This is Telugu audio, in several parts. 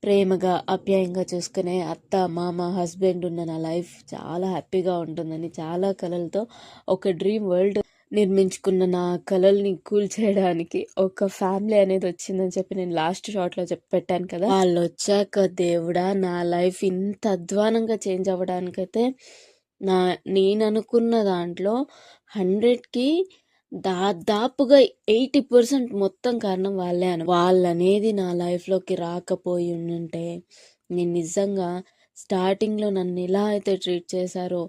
ప్రేమగా, ఆప్యాయంగా చూసుకునే అత్త, మామ, హస్బెండ్ ఉన్న నా లైఫ్ చాలా హ్యాపీగా ఉంటుందని, చాలా కలలతో ఒక డ్రీమ్ వరల్డ్ నిర్మించుకున్న నా కలల్ని కూల్చేయడానికి ఒక ఫ్యామిలీ అనేది వచ్చిందని చెప్పి నేను లాస్ట్ షాట్లో పెట్టాను కదా. వాళ్ళు వచ్చాక దేవుడా నా లైఫ్ ఇంత అధ్వానంగా చేంజ్ అవ్వడానికైతే నేను అనుకున్న దాంట్లో 100కి దాదాపుగా 80% మొత్తం కారణం వాళ్ళే వాళ్ళనేది నా లైఫ్లోకి రాకపోయి ఉంటే నేను నిజంగా స్టార్టింగ్లో నన్ను ఎలా అయితే ట్రీట్ చేశారో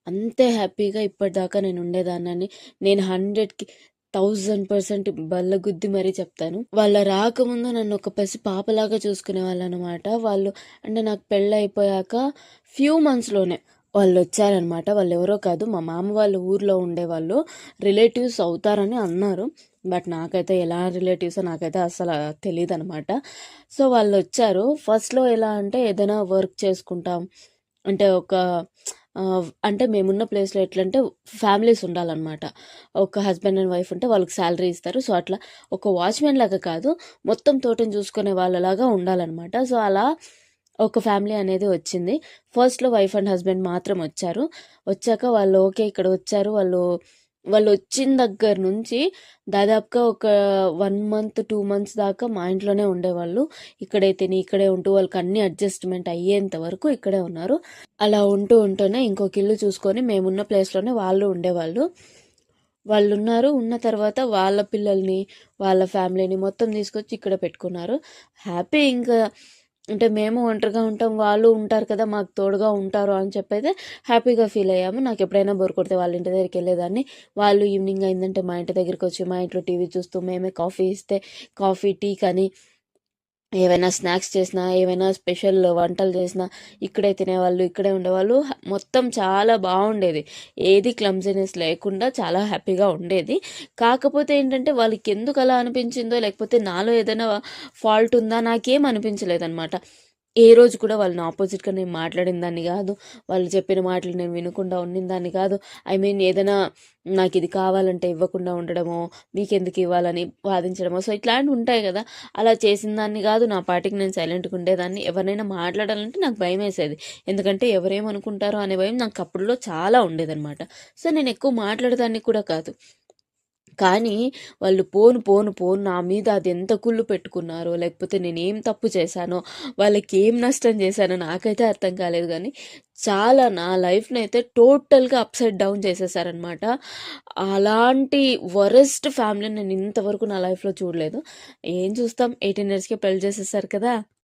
అంతే హ్యాపీగా ఇప్పటిదాకా నేను ఉండేదాన్ని. నేను 100కి 1000% బల్లగుద్ది మరీ చెప్తాను. వాళ్ళ రాకముందు నన్ను ఒక పసి పాపలాగా చూసుకునే వాళ్ళు అనమాట. వాళ్ళు అంటే నాకు పెళ్ళైపోయాక ఫ్యూ మంత్స్లోనే వాళ్ళు వచ్చారనమాట. వాళ్ళు ఎవరో కాదు, మా మామ వాళ్ళ ఊర్లో ఉండేవాళ్ళు, రిలేటివ్స్ అవుతారని అన్నారు. బట్ నాకైతే ఎలా రిలేటివ్సో నాకైతే అసలు తెలియదు అనమాట. సో వాళ్ళు వచ్చారు. ఫస్ట్లో ఎలా అంటే ఏదైనా వర్క్ చేసుకుంటాం అంటే అంటే మేమున్న ప్లేస్లో ఎట్లంటే ఫ్యామిలీస్ ఉండాలన్నమాట. ఒక హస్బెండ్ అండ్ వైఫ్ ఉంటే వాళ్ళకి శాలరీ ఇస్తారు. సో అట్లా ఒక వాచ్మెన్ లాగా కాదు, మొత్తం తోటను చూసుకునే వాళ్ళలాగా ఉండాలన్నమాట. సో అలా ఒక ఫ్యామిలీ అనేది వచ్చింది. ఫస్ట్లో వైఫ్ అండ్ హస్బెండ్ మాత్రం వచ్చారు. వచ్చాక వాళ్ళు ఓకే ఇక్కడ వచ్చారు. వాళ్ళు వచ్చిన దగ్గర నుంచి దాదాపుగా ఒక 1 మంత్ 2 మంత్స్ దాకా మా ఇంట్లోనే ఉండేవాళ్ళు. ఇక్కడే తిని ఇక్కడే ఉంటూ వాళ్ళకి అన్ని అడ్జస్ట్మెంట్ అయ్యేంత వరకు ఇక్కడే ఉన్నారు. అలా ఉంటూనే ఇంకొక ఇల్లు చూసుకొని మేమున్న ప్లేస్లోనే వాళ్ళు ఉండేవాళ్ళు. వాళ్ళు ఉన్న తర్వాత వాళ్ళ పిల్లల్ని, వాళ్ళ ఫ్యామిలీని మొత్తం తీసుకొచ్చి ఇక్కడ పెట్టుకున్నారు. హ్యాపీ ఇంకా అంటే మేము ఒంటరిగా ఉంటాం, వాళ్ళు ఉంటారు కదా మాకు తోడుగా ఉంటారు అని చెప్పైతే హ్యాపీగా ఫీల్ అయ్యాము. నాకు ఎప్పుడైనా బోర్ కొడితే వాళ్ళ ఇంటి దగ్గరికి వెళ్ళేదాన్ని. వాళ్ళు ఈవినింగ్ అయిందంటే మా ఇంటి దగ్గరికి వచ్చి మా ఇంట్లో టీవీ చూస్తూ మేమే కాఫీ ఇస్తే కాఫీ, టీ కానీ ఏవైనా స్నాక్స్ చేసినా, ఏవైనా స్పెషల్ వంటలు చేసినా ఇక్కడే తినేవాళ్ళు, ఇక్కడే ఉండేవాళ్ళు. మొత్తం చాలా బాగుండేది. ఏది క్లమ్జీనెస్ లేకుండా చాలా హ్యాపీగా ఉండేది. కాకపోతే ఏంటంటే వాళ్ళకి ఎందుకు అలా అనిపించిందో, లేకపోతే నాలో ఏదైనా ఫాల్ట్ ఉందా నాకేం అనిపించలేదన్నమాట. ఏ రోజు కూడా వాళ్ళని ఆపోజిట్గా నేను మాట్లాడిన దాన్ని కాదు, వాళ్ళు చెప్పిన మాటలు నేను వినకుండా దాన్ని కాదు. ఐ మీన్ ఏదైనా నాకు ఇది కావాలంటే ఇవ్వకుండా ఉండడమో, మీకెందుకు ఇవ్వాలని వాదించడమో, సో ఇట్లాంటివి ఉంటాయి కదా. అలా చేసిన దాన్ని కాదు, నా పాటికి నేను సైలెంట్గా ఉండేదాన్ని. ఎవరినైనా మాట్లాడాలంటే నాకు భయం వేసేది. ఎందుకంటే ఎవరేమనుకుంటారో అనే భయం నాకు అప్పుడులో చాలా ఉండేదన్నమాట. సో నేను ఎక్కువ మాట్లాడేదాన్ని కూడా కాదు. కానీ వాళ్ళు పోను నా మీద అది ఎంత కుళ్ళు పెట్టుకున్నారో, లేకపోతే నేనేం తప్పు చేశానో, వాళ్ళకి ఏం నష్టం చేశానో నాకైతే అర్థం కాలేదు. కానీ చాలా నా లైఫ్ని అయితే టోటల్గా అప్సైడ్ డౌన్ చేసేసారనమాట. అలాంటి వరెస్ట్ ఫ్యామిలీని నేను ఇంతవరకు నా లైఫ్లో చూడలేదు. ఏం చూస్తాం, 18 ఇయర్స్కే పెళ్లి చేసేసారు కదా.